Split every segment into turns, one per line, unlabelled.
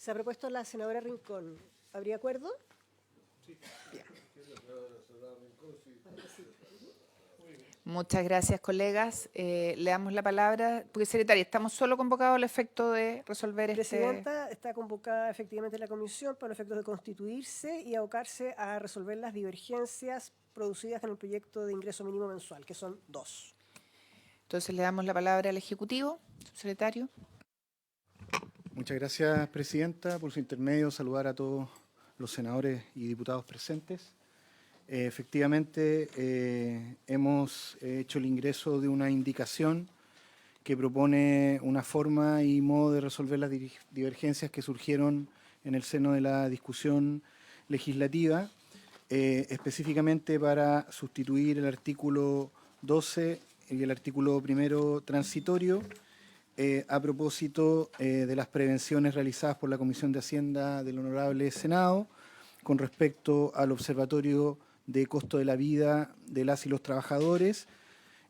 Se ha propuesto la senadora Rincón. ¿Habría acuerdo? Sí. Bien.
Muchas gracias, colegas. Le damos la palabra, porque secretaria, estamos solo convocados al efecto de resolver
Presidenta, está convocada efectivamente la comisión para efectos de constituirse y abocarse a resolver las divergencias producidas en el proyecto de ingreso mínimo mensual, que son 2.
Entonces le damos la palabra al Ejecutivo, subsecretario.
Muchas gracias, Presidenta. Por su intermedio, saludar a todos los senadores y diputados presentes. Efectivamente, hemos hecho el ingreso de una indicación que propone una forma y modo de resolver las divergencias que surgieron en el seno de la discusión legislativa, específicamente para sustituir el artículo 12 y el artículo primero transitorio, a propósito de las prevenciones realizadas por la Comisión de Hacienda del Honorable Senado con respecto al Observatorio de Costo de la Vida de las y los Trabajadores.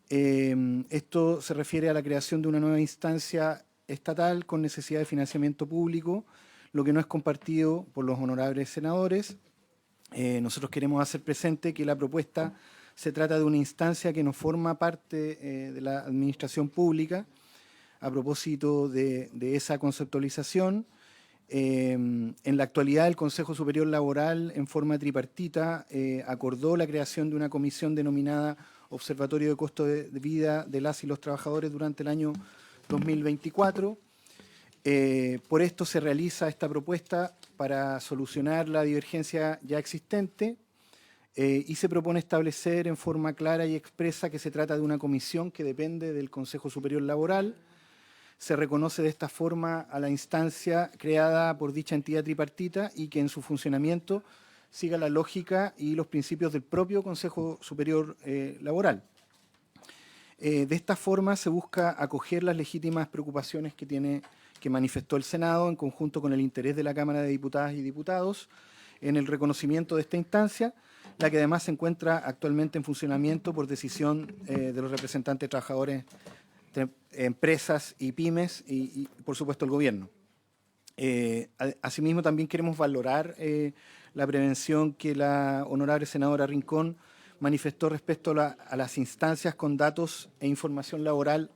Esto se refiere a la creación de una nueva instancia estatal con necesidad de financiamiento público, lo que no es compartido por los honorables senadores. Nosotros queremos hacer presente que la propuesta se trata de una instancia que no forma parte de la administración pública. A propósito de esa conceptualización, en la actualidad el Consejo Superior Laboral, en forma tripartita, acordó la creación de una comisión denominada Observatorio de Costo de Vida de las y los Trabajadores durante el año 2024. Por esto se realiza esta propuesta para solucionar la divergencia ya existente y se propone establecer en forma clara y expresa que se trata de una comisión que depende del Consejo Superior Laboral. Se reconoce de esta forma a la instancia creada por dicha entidad tripartita y que en su funcionamiento siga la lógica y los principios del propio Consejo Superior Laboral. De esta forma se busca acoger las legítimas preocupaciones que manifestó el Senado en conjunto con el interés de la Cámara de Diputadas y Diputados en el reconocimiento de esta instancia, la que además se encuentra actualmente en funcionamiento por decisión de los representantes de trabajadores, empresas y pymes y por supuesto el gobierno. Asimismo también queremos valorar la prevención que la honorable senadora Rincón manifestó respecto a las instancias con datos e información laboral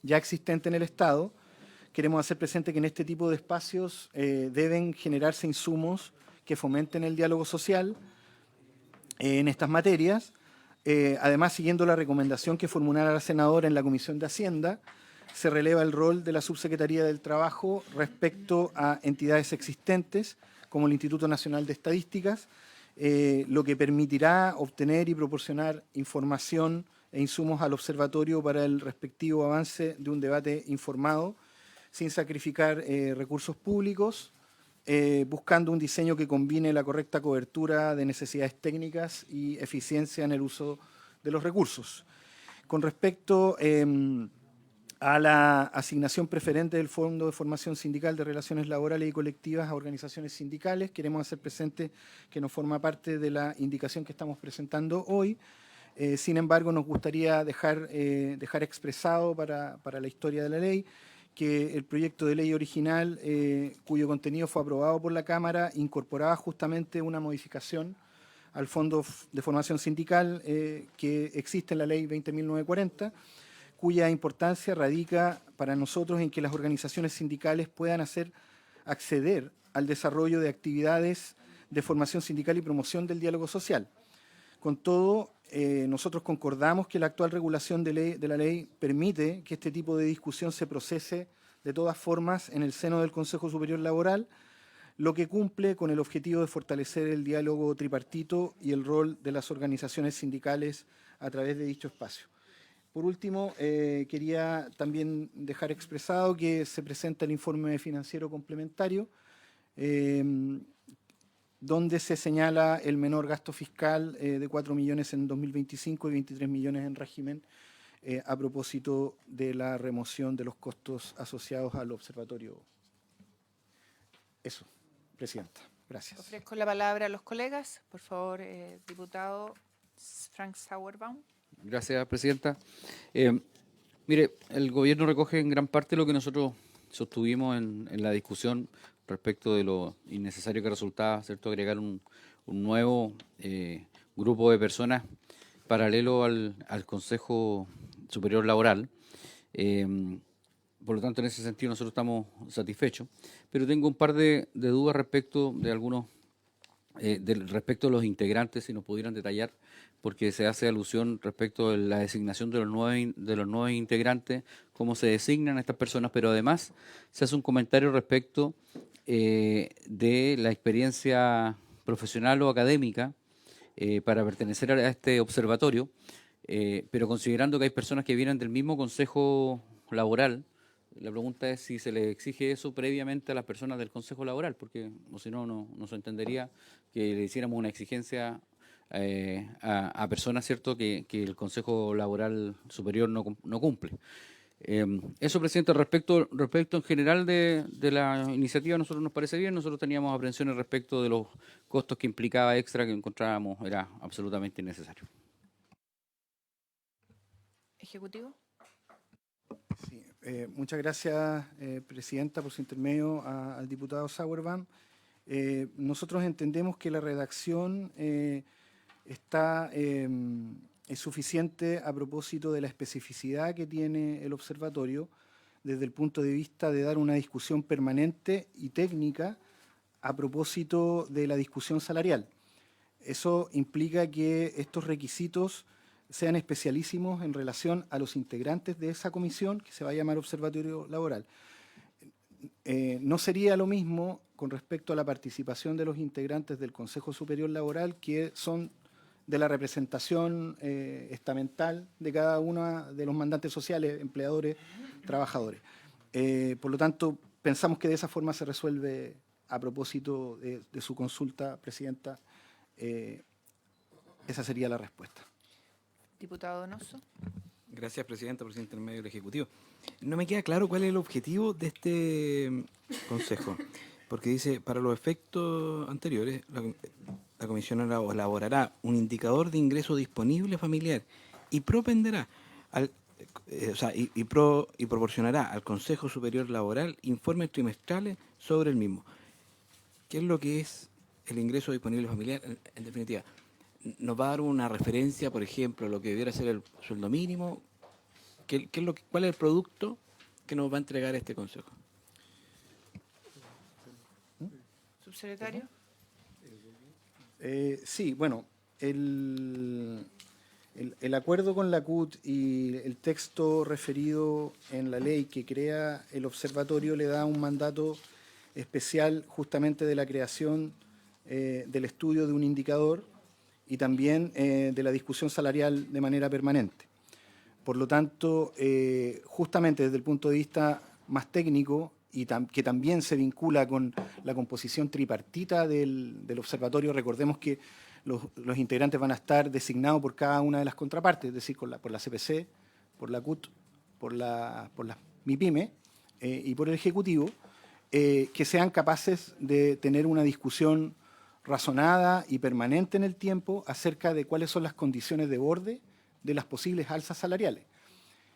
ya existente en el Estado. Queremos hacer presente que en este tipo de espacios deben generarse insumos que fomenten el diálogo social en estas materias. Además, siguiendo la recomendación que formulara la senadora en la Comisión de Hacienda, se releva el rol de la Subsecretaría del Trabajo respecto a entidades existentes, como el Instituto Nacional de Estadísticas, lo que permitirá obtener y proporcionar información e insumos al observatorio para el respectivo avance de un debate informado, sin sacrificar recursos públicos, buscando un diseño que combine la correcta cobertura de necesidades técnicas y eficiencia en el uso de los recursos. Con respecto a la asignación preferente del Fondo de Formación Sindical de Relaciones Laborales y Colectivas a organizaciones sindicales, queremos hacer presente que no forma parte de la indicación que estamos presentando hoy. Sin embargo, nos gustaría dejar expresado para la historia de la ley que el proyecto de ley original, cuyo contenido fue aprobado por la Cámara, incorporaba justamente una modificación al Fondo de Formación Sindical que existe en la Ley 20.940, cuya importancia radica para nosotros en que las organizaciones sindicales puedan acceder al desarrollo de actividades de formación sindical y promoción del diálogo social. Con todo, nosotros concordamos que la actual regulación de la ley permite que este tipo de discusión se procese de todas formas en el seno del Consejo Superior Laboral, lo que cumple con el objetivo de fortalecer el diálogo tripartito y el rol de las organizaciones sindicales a través de dicho espacio. Por último, quería también dejar expresado que se presenta el informe financiero complementario, donde se señala el menor gasto fiscal de 4 millones en 2025 y 23 millones en régimen a propósito de la remoción de los costos asociados al observatorio. Eso, Presidenta. Gracias.
Ofrezco la palabra a los colegas. Por favor, diputado Frank Sauerbaum.
Gracias, Presidenta. Mire, el Gobierno recoge en gran parte lo que nosotros sostuvimos en la discusión respecto de lo innecesario que resultaba, ¿cierto?, agregar un nuevo grupo de personas paralelo al Consejo Superior Laboral. Por lo tanto, en ese sentido nosotros estamos satisfechos, pero tengo un par de dudas respecto de algunos, respecto a los integrantes, si nos pudieran detallar, porque se hace alusión respecto de la designación de los nuevos integrantes, cómo se designan estas personas, pero además se hace un comentario respecto de la experiencia profesional o académica para pertenecer a este observatorio, pero considerando que hay personas que vienen del mismo consejo laboral, la pregunta es si se le exige eso previamente a las personas del consejo laboral, porque o si no, no se entendería que le hiciéramos una exigencia a personas, ¿cierto?, que el Consejo Laboral Superior no cumple. Eso, presidente, respecto en general de la iniciativa, a nosotros nos parece bien. Nosotros teníamos aprensiones respecto de los costos que implicaba extra que encontrábamos era absolutamente innecesario.
Ejecutivo.
Sí, muchas gracias, presidenta, por su intermedio al diputado Sauerbaum. Nosotros entendemos que la redacción es suficiente a propósito de la especificidad que tiene el observatorio desde el punto de vista de dar una discusión permanente y técnica a propósito de la discusión salarial. Eso implica que estos requisitos sean especialísimos en relación a los integrantes de esa comisión que se va a llamar Observatorio Laboral. No sería lo mismo con respecto a la participación de los integrantes del Consejo Superior Laboral, que son de la representación estamental de cada uno de los mandantes sociales, empleadores, trabajadores. Por lo tanto, pensamos que de esa forma se resuelve, a propósito de su consulta, presidenta, esa sería la respuesta.
Diputado Donoso.
Gracias, presidenta, por su intermedio del Ejecutivo. No me queda claro cuál es el objetivo de este consejo, porque dice, para los efectos anteriores, la comisión elaborará un indicador de ingreso disponible familiar y propenderá y proporcionará al Consejo Superior Laboral informes trimestrales sobre el mismo. ¿Qué es lo que es el ingreso disponible familiar? En definitiva, ¿nos va a dar una referencia, por ejemplo, a lo que debiera ser el sueldo mínimo? ¿Cuál es el producto que nos va a entregar este consejo?
Subsecretario.
Sí, bueno, el acuerdo con la CUT y el texto referido en la ley que crea el observatorio le da un mandato especial justamente de la creación del estudio de un indicador y también de la discusión salarial de manera permanente. Por lo tanto, justamente desde el punto de vista más técnico y que también se vincula con la composición tripartita del observatorio, recordemos que los integrantes van a estar designados por cada una de las contrapartes, es decir, por la CPC, por la CUT, por la MIPYME y por el Ejecutivo, que sean capaces de tener una discusión razonada y permanente en el tiempo acerca de cuáles son las condiciones de borde de las posibles alzas salariales.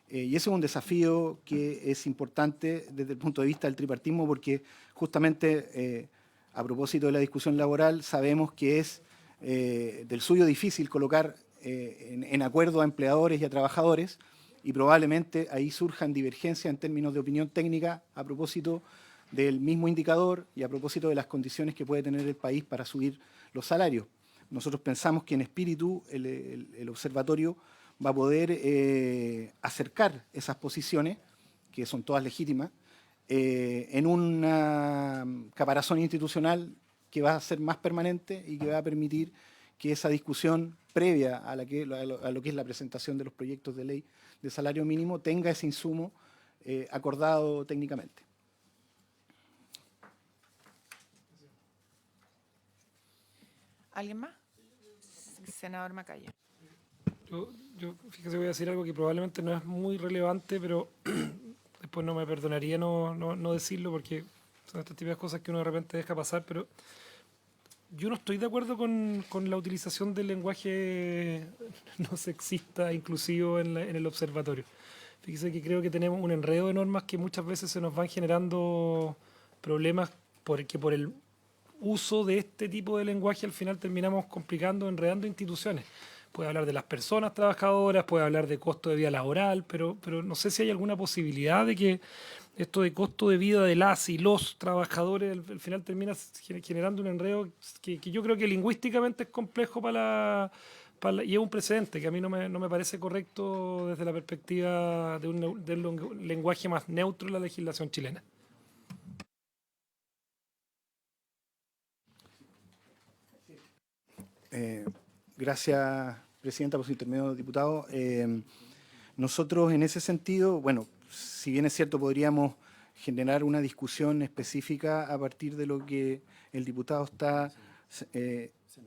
Y ese es un desafío que es importante desde el punto de vista del tripartismo, porque justamente a propósito de la discusión laboral sabemos que es del suyo difícil colocar en acuerdo a empleadores y a trabajadores, y probablemente ahí surjan divergencias en términos de opinión técnica a propósito del mismo indicador y a propósito de las condiciones que puede tener el país para subir los salarios. Nosotros pensamos que en espíritu el observatorio va a poder acercar esas posiciones, que son todas legítimas, en una caparazón institucional que va a ser más permanente y que va a permitir que esa discusión previa a lo que es la presentación de los proyectos de ley de salario mínimo tenga ese insumo acordado técnicamente.
¿Alguien más? Senador Macaya.
Yo fíjese, voy a decir algo que probablemente no es muy relevante, pero después no me perdonaría no decirlo, porque son estas típicas cosas que uno de repente deja pasar, pero yo no estoy de acuerdo con la utilización del lenguaje no sexista inclusivo en el observatorio. Fíjese que creo que tenemos un enredo de normas que muchas veces se nos van generando problemas porque por el uso de este tipo de lenguaje al final terminamos complicando, enredando instituciones. Puede hablar de las personas trabajadoras, puede hablar de costo de vida laboral, pero no sé si hay alguna posibilidad de que esto de costo de vida de las y los trabajadores al final termina generando un enredo que yo creo que lingüísticamente es complejo y es un precedente que a mí no me parece correcto desde la perspectiva de un lenguaje más neutro en la legislación chilena.
Gracias, Presidenta, por su intermedio, diputado. Nosotros, en ese sentido, bueno, si bien es cierto, podríamos generar una discusión específica a partir de lo que el diputado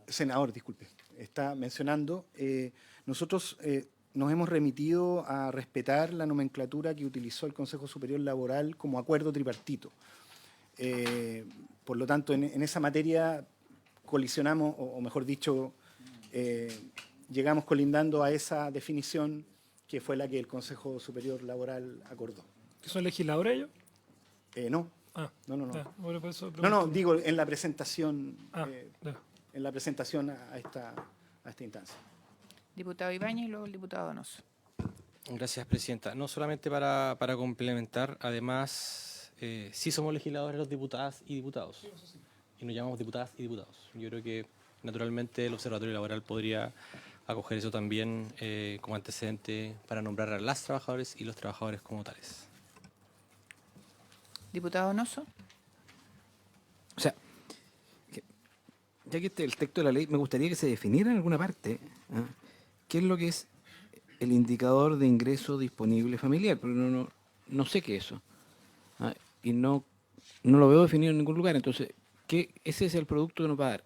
senador, disculpe, está mencionando. Nosotros nos hemos remitido a respetar la nomenclatura que utilizó el Consejo Superior Laboral como acuerdo tripartito. Por lo tanto, en esa materia colisionamos, o mejor dicho, llegamos colindando a esa definición que fue la que el Consejo Superior Laboral acordó.
¿Que son legisladores ellos?
No.
Ah,
No.
ya, bueno, por eso
No, digo en la presentación,
ya.
en la presentación a esta instancia.
Diputado Ibáñez y luego el diputado Donoso.
Gracias, Presidenta. No solamente para complementar, además, sí somos legisladores los diputadas y diputados. Y nos llamamos diputadas y diputados. Yo creo que, naturalmente, el Observatorio Laboral podría acoger eso también como antecedente para nombrar a las trabajadoras y los trabajadores como tales.
Diputado Donoso.
O sea, ya que el texto de la ley, me gustaría que se definiera en alguna parte qué es lo que es el indicador de ingreso disponible familiar, pero no sé qué es eso. Y no lo veo definido en ningún lugar. Entonces, ese es el producto que nos va a dar.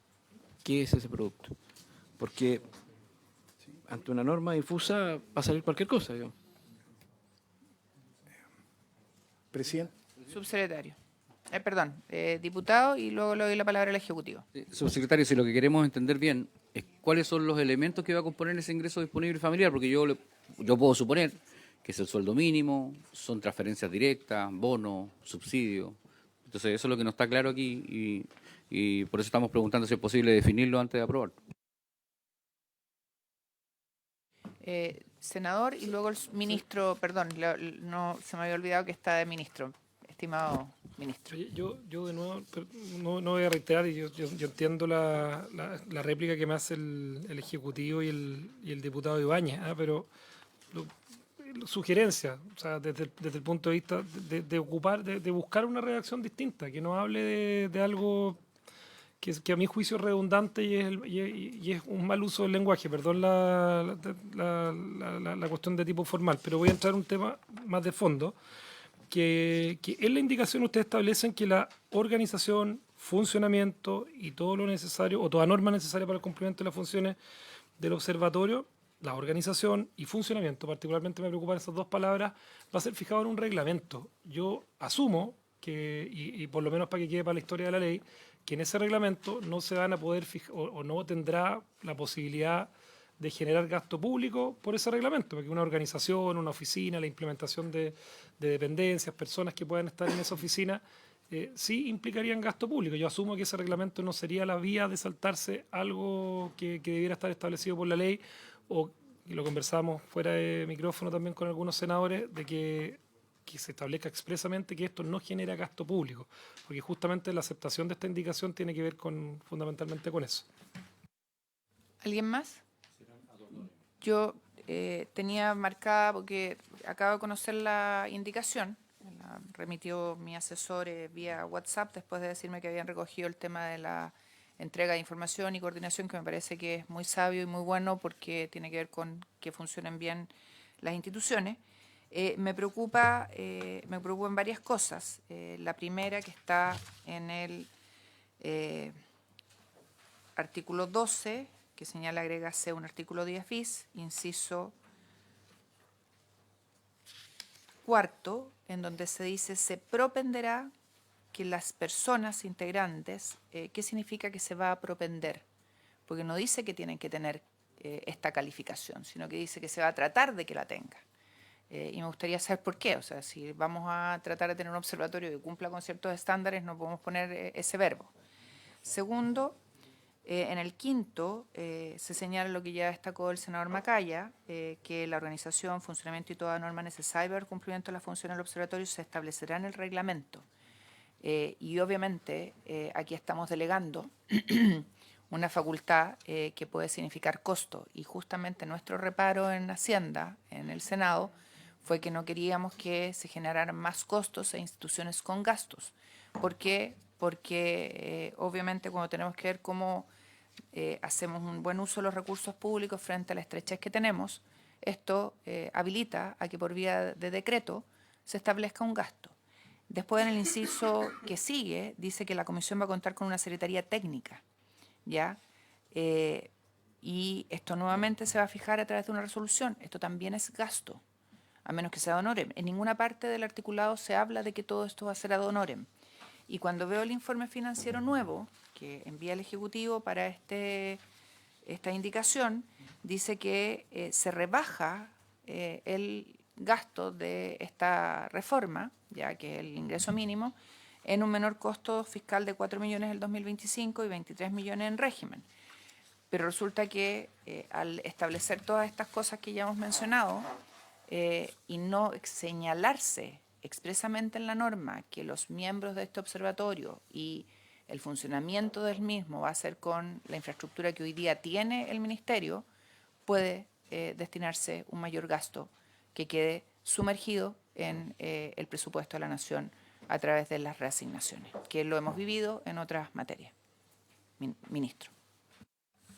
¿Qué es ese producto? Porque ante una norma difusa va a salir cualquier cosa.
Presidente.
Subsecretario. Perdón, diputado y luego le doy la palabra al Ejecutivo.
Subsecretario, si lo que queremos entender bien es cuáles son los elementos que va a componer ese ingreso disponible familiar, porque yo puedo suponer que es el sueldo mínimo, son transferencias directas, bonos, subsidios. Entonces eso es lo que no está claro aquí y por eso estamos preguntando si es posible definirlo antes de aprobar.
Senador y luego el ministro, perdón, no se me había olvidado que está de ministro, estimado ministro.
Yo de nuevo, no voy a reiterar, y yo entiendo la réplica que me hace el Ejecutivo y el diputado Ibáñez, pero sugerencia, o sea, desde el punto de vista de buscar una redacción distinta, que no hable de algo que a mi juicio es redundante y es un mal uso del lenguaje, perdón la cuestión de tipo formal, pero voy a entrar en un tema más de fondo, que en la indicación ustedes establecen que la organización, funcionamiento y todo lo necesario, o toda norma necesaria para el cumplimiento de las funciones del observatorio, la organización y funcionamiento, particularmente me preocupan esas dos palabras, va a ser fijado en un reglamento. Yo asumo que, y por lo menos para que quede para la historia de la ley, que en ese reglamento no se van a poder fijar o no tendrá la posibilidad de generar gasto público por ese reglamento, porque una organización, una oficina, la implementación de dependencias, personas que puedan estar en esa oficina, sí implicarían gasto público. Yo asumo que ese reglamento no sería la vía de saltarse algo que debiera estar establecido por la ley, y lo conversamos fuera de micrófono también con algunos senadores, de que se establezca expresamente que esto no genera gasto público, porque justamente la aceptación de esta indicación tiene que ver fundamentalmente con eso.
¿Alguien más? Yo tenía marcada, porque acabo de conocer la indicación, la remitió mi asesor vía WhatsApp después de decirme que habían recogido el tema de la entrega de información y coordinación, que me parece que es muy sabio y muy bueno porque tiene que ver con que funcionen bien las instituciones. Me preocupan varias cosas. La primera, que está en el artículo 12, que señala agrégase un artículo 10 bis, inciso cuarto, en donde se dice se propenderá que las personas integrantes, ¿qué significa que se va a propender? Porque no dice que tienen que tener esta calificación, sino que dice que se va a tratar de que la tenga. Y me gustaría saber por qué. O sea, si vamos a tratar de tener un observatorio que cumpla con ciertos estándares, no podemos poner ese verbo. Segundo, en el quinto se señala lo que ya destacó el senador Macaya, que la organización, funcionamiento y toda norma necesaria para el cumplimiento de la función del observatorio se establecerá en el reglamento. Y obviamente aquí estamos delegando una facultad que puede significar costo. Y justamente nuestro reparo en Hacienda, en el Senado, fue que no queríamos que se generaran más costos e instituciones con gastos. ¿Por qué? Porque obviamente cuando tenemos que ver cómo hacemos un buen uso de los recursos públicos frente a la estrechez que tenemos, esto habilita a que por vía de decreto se establezca un gasto. Después, en el inciso que sigue, dice que la comisión va a contar con una secretaría técnica, ¿ya? Y esto nuevamente se va a fijar a través de una resolución. Esto también es gasto, a menos que sea ad honorem. En ninguna parte del articulado se habla de que todo esto va a ser ad honorem. Y cuando veo el informe financiero nuevo que envía el Ejecutivo para esta indicación, dice que se rebaja el gasto de esta reforma, ya que es el ingreso mínimo, en un menor costo fiscal de 4 millones en el 2025 y 23 millones en régimen. Pero resulta que al establecer todas estas cosas que ya hemos mencionado y no señalarse expresamente en la norma que los miembros de este observatorio y el funcionamiento del mismo va a ser con la infraestructura que hoy día tiene el Ministerio, puede destinarse un mayor gasto que quede sumergido en el presupuesto de la Nación a través de las reasignaciones, que lo hemos vivido en otras materias. Ministro.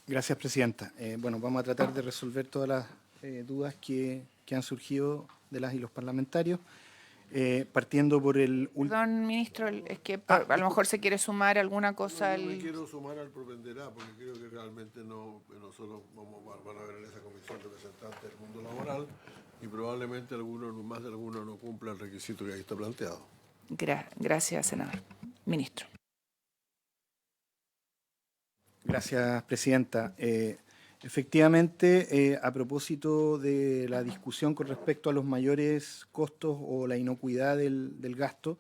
Gracias, Presidenta. Bueno, vamos a tratar de resolver todas las dudas que han surgido de las y los parlamentarios. Partiendo por el último...
Perdón, ministro, es que a lo mejor se quiere sumar alguna cosa.
No, yo me quiero sumar al propenderá, porque creo que realmente nosotros van a ver en esa comisión representantes del mundo laboral y probablemente más de algunos no cumpla el requisito que ahí está planteado.
Gracias, senador. Ministro.
Gracias, Presidenta. Efectivamente, a propósito de la discusión con respecto a los mayores costos o la inocuidad del gasto,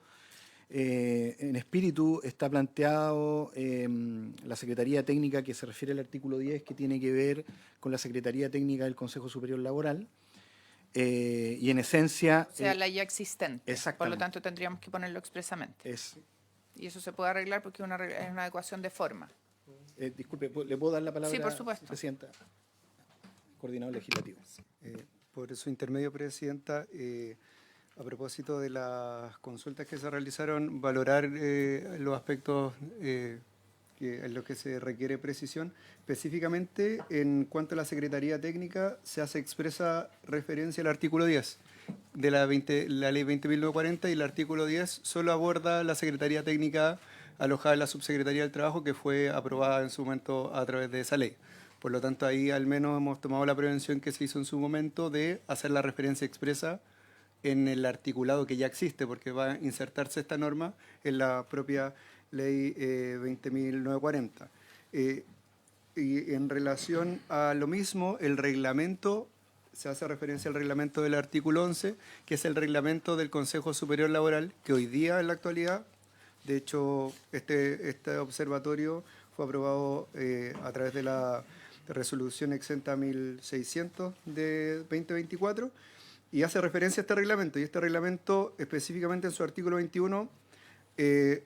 en espíritu está planteado la Secretaría Técnica que se refiere al artículo 10, que tiene que ver con la Secretaría Técnica del Consejo Superior Laboral. Y en esencia...
O sea, la ya existente.
Exactamente.
Por lo tanto, tendríamos que ponerlo expresamente. Y eso se puede arreglar porque es una adecuación de forma.
Disculpe, ¿le puedo dar la palabra,
sí, por supuesto,
Presidenta? Coordinador legislativo.
Por su intermedio, Presidenta, a propósito de las consultas que se realizaron, valorar los aspectos en los que se requiere precisión. Específicamente, en cuanto a la Secretaría Técnica, se hace expresa referencia al artículo 10 de la Ley 20.940 y el artículo 10 solo aborda la Secretaría Técnica alojada en la Subsecretaría del Trabajo, que fue aprobada en su momento a través de esa ley. Por lo tanto, ahí al menos hemos tomado la prevención que se hizo en su momento de hacer la referencia expresa en el articulado que ya existe, porque va a insertarse esta norma en la propia Ley 20.940. Y en relación a lo mismo, el reglamento, se hace referencia al reglamento del artículo 11, que es el reglamento del Consejo Superior Laboral, que hoy día en la actualidad, de hecho, este observatorio fue aprobado a través de la resolución exenta 1600 de 2024 y hace referencia a este reglamento. Y este reglamento, específicamente en su artículo 21,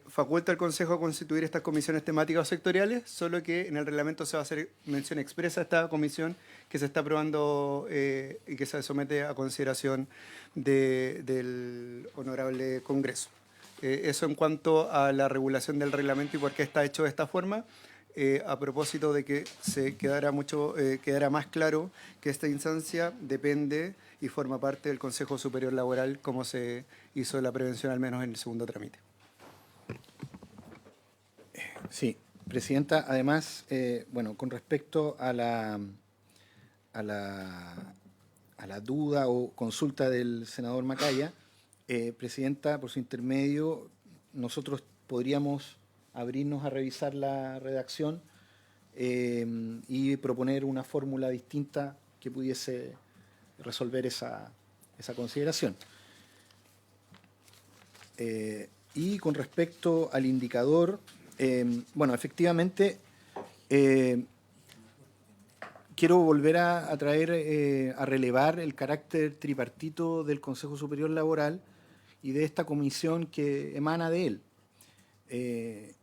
faculta al Consejo a constituir estas comisiones temáticas o sectoriales, solo que en el reglamento se va a hacer mención expresa a esta comisión que se está aprobando y que se somete a consideración del Honorable Congreso. Eso en cuanto a la regulación del reglamento y por qué está hecho de esta forma, a propósito de que se quedara más claro que esta instancia depende y forma parte del Consejo Superior Laboral, como se hizo la prevención al menos en el segundo trámite.
Sí, Presidenta, además, bueno, con respecto a la duda o consulta del senador Macaya, Presidenta, por su intermedio, nosotros podríamos abrirnos a revisar la redacción y proponer una fórmula distinta que pudiese resolver esa esa consideración. Y con respecto al indicador, bueno, efectivamente, quiero volver a traer, a relevar el carácter tripartito del Consejo Superior Laboral y de esta comisión que emana de él.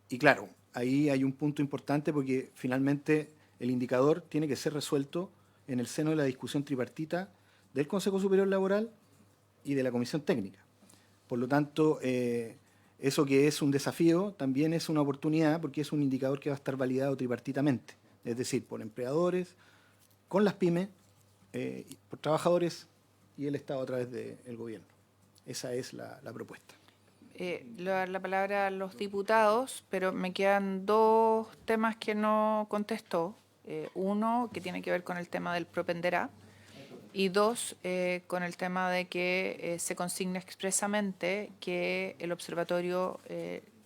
Y claro, ahí hay un punto importante porque finalmente el indicador tiene que ser resuelto en el seno de la discusión tripartita del Consejo Superior Laboral y de la Comisión Técnica. Por lo tanto, eso que es un desafío también es una oportunidad porque es un indicador que va a estar validado tripartitamente, es decir, por empleadores, con las pymes, por trabajadores y el Estado a través del gobierno. Esa es la propuesta.
Le voy a dar la palabra a los diputados, pero me quedan dos temas que no contestó. Uno, que tiene que ver con el tema del propenderá, y dos, con el tema de que se consigna expresamente que el observatorio,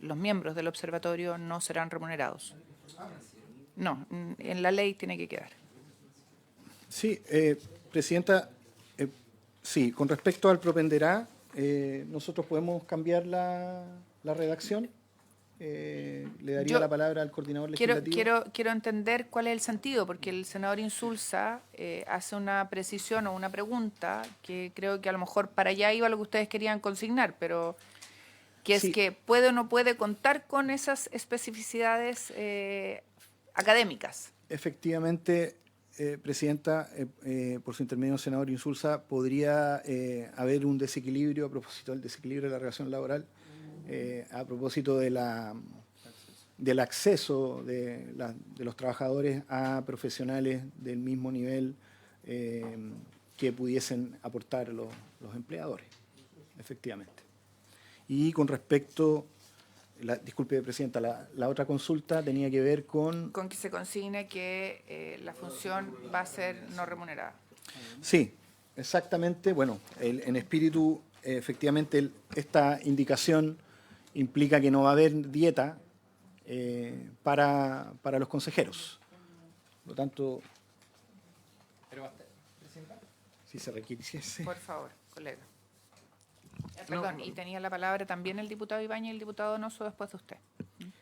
los miembros del observatorio no serán remunerados. No, en la ley tiene que quedar.
Sí, Presidenta, sí, con respecto al propenderá, nosotros podemos cambiar la redacción. Le daría la palabra al coordinador legislativo.
Quiero entender cuál es el sentido, porque el senador Insulza hace una precisión o una pregunta que creo que a lo mejor para allá iba lo que ustedes querían consignar, pero que es que puede o no puede contar con esas especificidades académicas.
Efectivamente, Presidenta, por su intermedio, senador Insulza, podría haber un desequilibrio a propósito del desequilibrio de la relación laboral, a propósito del acceso de los trabajadores a profesionales del mismo nivel que pudiesen aportar los empleadores, efectivamente. Y con respecto, disculpe, Presidenta, la otra consulta tenía que ver con
que se consigne que la función va a ser no remunerada.
Sí, exactamente. Bueno, en espíritu, efectivamente, esta indicación implica que no va a haber dieta para los consejeros. Por lo tanto, si se requiriese.
Por favor, colega. Perdón, y tenía la palabra también el diputado Ibáñez y el diputado Donoso después de usted.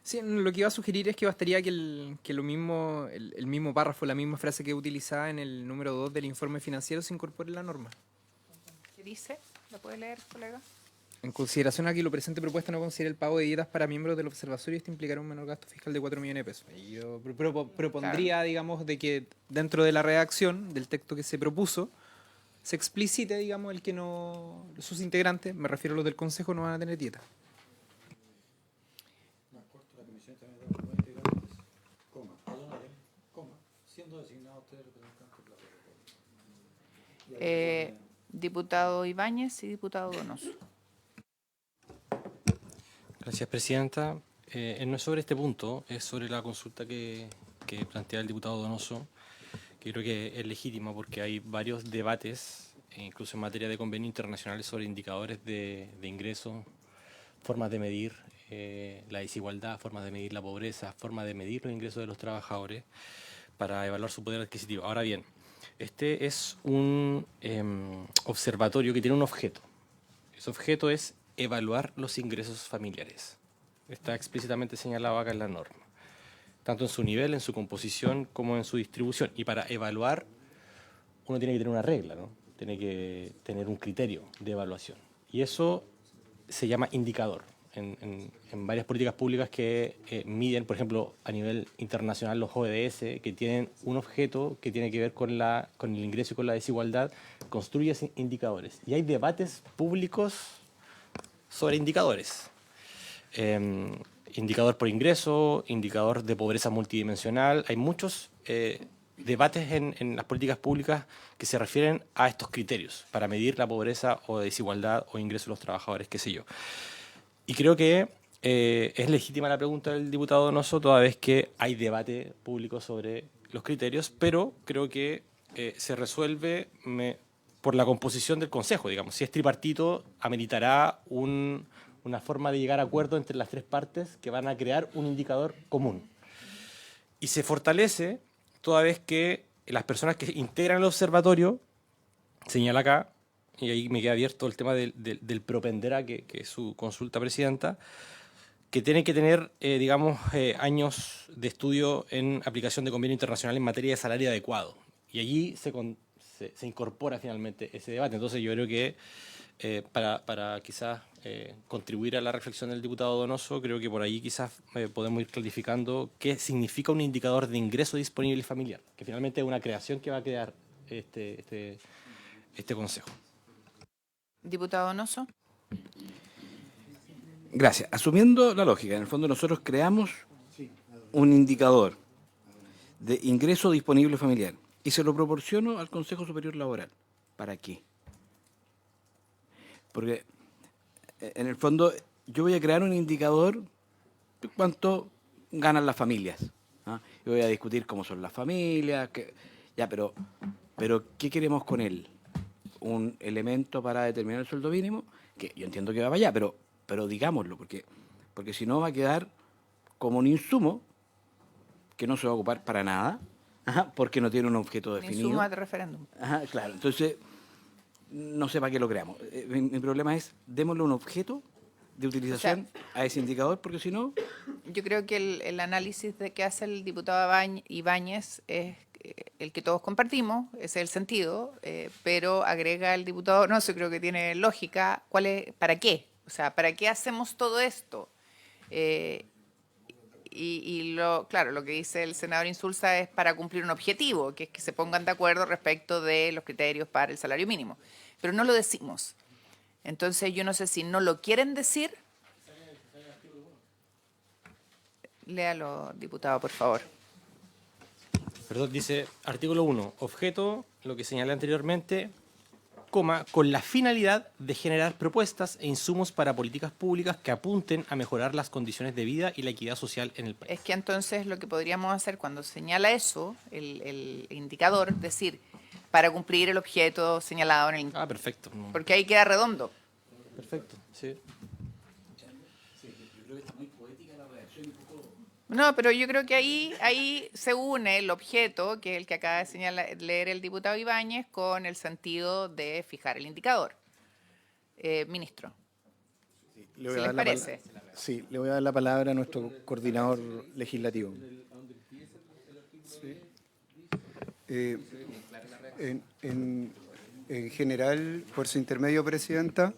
Sí, lo que iba a sugerir es que bastaría que el mismo párrafo, la misma frase que utilizaba en el número 2 del informe financiero se incorpore en la norma.
¿Qué dice? ¿Lo puede leer, colega?
En consideración a que lo presente propuesta no considera el pago de dietas para miembros del observatorio, esto implicará un menor gasto fiscal de 4 millones de pesos. Y yo propondría, digamos, de que dentro de la redacción del texto que se propuso, se explicite, digamos, el que no sus integrantes, me refiero a los del Consejo, no van a tener dieta.
Diputado Ibáñez y diputado Donoso.
Gracias, Presidenta. No es sobre este punto, es sobre la consulta que plantea el diputado Donoso, que creo que es legítima porque hay varios debates, incluso en materia de convenios internacionales, sobre indicadores de ingresos, formas de medir la desigualdad, formas de medir la pobreza, formas de medir los ingresos de los trabajadores para evaluar su poder adquisitivo. Ahora bien, este es un observatorio que tiene un objeto. Ese objeto es evaluar los ingresos familiares. Está explícitamente señalado acá en la norma, tanto en su nivel, en su composición, como en su distribución. Y para evaluar, uno tiene que tener una regla, ¿no? Tiene que tener un criterio de evaluación. Y eso se llama indicador. En varias políticas públicas que miden, por ejemplo, a nivel internacional, los ODS, que tienen un objeto que tiene que ver con el ingreso y con la desigualdad, construyen indicadores. Y hay debates públicos sobre indicadores. Indicador por ingreso, indicador de pobreza multidimensional. Hay muchos debates en las políticas públicas que se refieren a estos criterios para medir la pobreza o desigualdad o ingreso de los trabajadores, qué sé yo. Y creo que es legítima la pregunta del diputado Donoso, toda vez que hay debate público sobre los criterios, pero creo que se resuelve por la composición del Consejo, digamos. Si es tripartito, ameritará una forma de llegar a acuerdo entre las tres partes que van a crear un indicador común. Y se fortalece toda vez que las personas que integran el observatorio, señala acá, y ahí me queda abierto el tema del propendera, que es su consulta, presidenta, que tiene que tener, años de estudio en aplicación de convenio internacional en materia de salario adecuado. Y allí se incorpora finalmente ese debate. Entonces yo creo que para quizás contribuir a la reflexión del diputado Donoso, creo que por ahí quizás podemos ir clarificando qué significa un indicador de ingreso disponible familiar, que finalmente es una creación que va a crear este Consejo.
Diputado Donoso.
Gracias. Asumiendo la lógica, en el fondo nosotros creamos un indicador de ingreso disponible familiar y se lo proporciono al Consejo Superior Laboral. ¿Para qué? Porque en el fondo yo voy a crear un indicador de cuánto ganan las familias. ¿Ah? Yo voy a discutir cómo son las familias, pero ¿qué queremos con él? Un elemento para determinar el sueldo mínimo, que yo entiendo que va para allá, pero digámoslo, porque si no va a quedar como un insumo que no se va a ocupar para nada, porque no tiene un objeto definido.
Insumo de referéndum.
Claro, entonces no sé para qué lo creamos. Mi problema es, démosle un objeto de utilización a ese indicador, porque si no...
Yo creo que el análisis que hace el diputado Ibáñez es el que todos compartimos, ese es el sentido, pero agrega el diputado Donoso, creo que tiene lógica, ¿para qué? O sea, ¿para qué hacemos todo esto? Claro, lo que dice el senador Insulza es para cumplir un objetivo, que es que se pongan de acuerdo respecto de los criterios para el salario mínimo. Pero no lo decimos. Entonces yo no sé si no lo quieren decir. Léalo, diputado, por favor.
Perdón, dice artículo 1, objeto, lo que señalé anteriormente, coma, con la finalidad de generar propuestas e insumos para políticas públicas que apunten a mejorar las condiciones de vida y la equidad social en el país.
Es que entonces lo que podríamos hacer cuando señala eso, el indicador, decir, para cumplir el objeto señalado en el indicador.
Perfecto.
Porque ahí queda redondo.
Perfecto, sí.
No, pero yo creo que ahí se une el objeto, que es el que acaba de leer el diputado Ibáñez, con el sentido de fijar el indicador. Ministro,
Le voy
¿si
a
les
dar
parece?
Sí, le voy a dar la palabra a nuestro coordinador legislativo.
En general, por su intermedio, presidenta,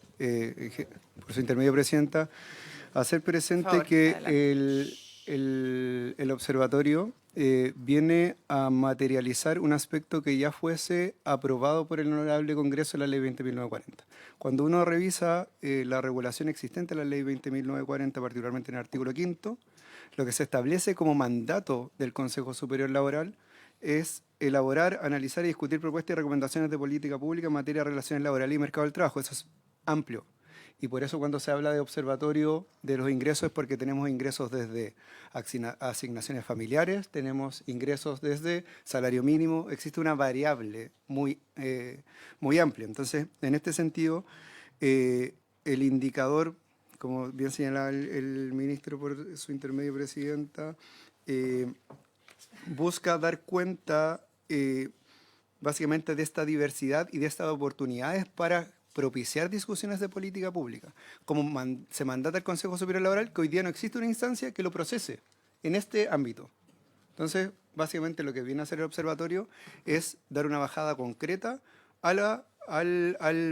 hacer presente
favor,
que el observatorio viene a materializar un aspecto que ya fuese aprobado por el Honorable Congreso en la Ley 20.940. Cuando uno revisa la regulación existente en la Ley 20.940, particularmente en el artículo 5º, lo que se establece como mandato del Consejo Superior Laboral es elaborar, analizar y discutir propuestas y recomendaciones de política pública en materia de relaciones laborales y mercado del trabajo. Eso es amplio. Y por eso cuando se habla de observatorio de los ingresos es porque tenemos ingresos desde asignaciones familiares, tenemos ingresos desde salario mínimo, existe una variable muy amplia. Entonces, en este sentido, el indicador, como bien señalaba el ministro por su intermedio, presidenta, busca dar cuenta básicamente de esta diversidad y de estas oportunidades para propiciar discusiones de política pública. Como se mandata el Consejo Superior Laboral, que hoy día no existe una instancia que lo procese en este ámbito. Entonces, básicamente lo que viene a hacer el observatorio es dar una bajada concreta al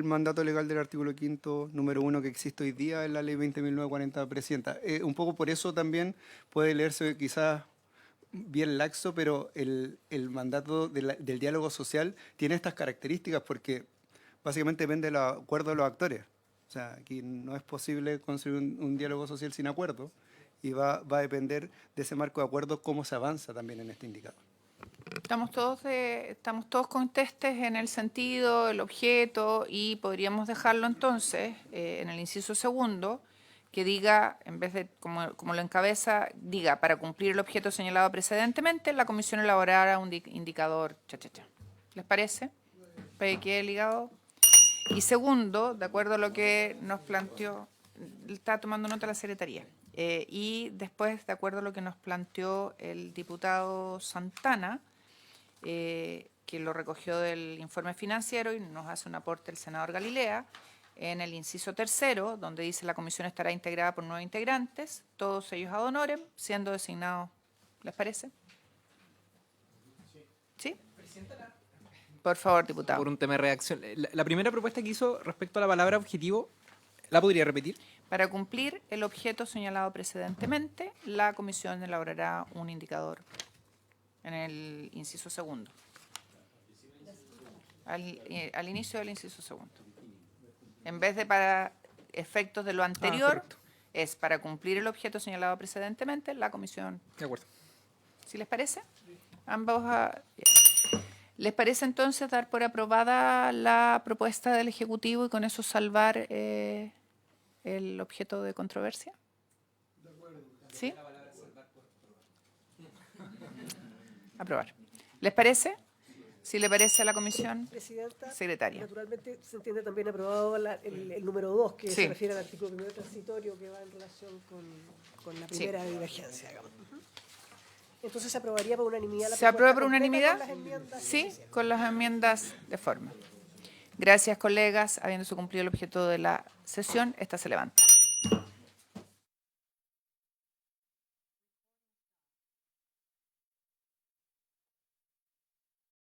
mandato legal del artículo 5º, número 1, que existe hoy día en la Ley 20.940, presidenta. Un poco por eso también puede leerse quizás bien laxo, pero el mandato del diálogo social tiene estas características porque básicamente depende del acuerdo de los actores. O sea, aquí no es posible construir un diálogo social sin acuerdo y va a depender de ese marco de acuerdo cómo se avanza también en este indicador.
Estamos todos contestes en el sentido, el objeto, y podríamos dejarlo entonces en el inciso segundo, que diga, en vez de como lo encabeza, diga, para cumplir el objeto señalado precedentemente, la comisión elaborará un indicador, ¿Les parece? ¿Para que quede ligado? Y segundo, de acuerdo a lo que nos planteó, está tomando nota la secretaría, y después, de acuerdo a lo que nos planteó el diputado Santana, que que lo recogió del informe financiero y nos hace un aporte el senador Galilea, en el inciso 3º, donde dice la comisión estará integrada por 9 integrantes, todos ellos ad honorem, siendo designados, ¿les parece? ¿Sí? Por favor, diputado.
Por un tema de redacción. La primera propuesta que hizo respecto a la palabra objetivo, ¿la podría repetir?
Para cumplir el objeto señalado precedentemente, la comisión elaborará un indicador en el inciso 2º. Al inicio del inciso 2º. En vez de para efectos de lo anterior,
correcto.
es para cumplir el objeto señalado precedentemente, la comisión.
De acuerdo.
¿Sí les parece? Ambos. ¿Les parece entonces dar por aprobada la propuesta del Ejecutivo y con eso salvar el objeto de controversia? ¿Sí? Aprobar. ¿Les parece? Si le parece a la comisión,
Presidenta,
secretaria.
naturalmente se entiende también aprobado el número 2, que
Sí.
se refiere al artículo primero transitorio que va en relación con la primera divergencia, digamos. Entonces se aprobaría por unanimidad la
¿Se aprueba
propuesta
por
completa
unanimidad?
con las enmiendas
Sí,
iniciales.
con las enmiendas de forma. Gracias, colegas. Habiéndose cumplido el objeto de la sesión, esta se levanta.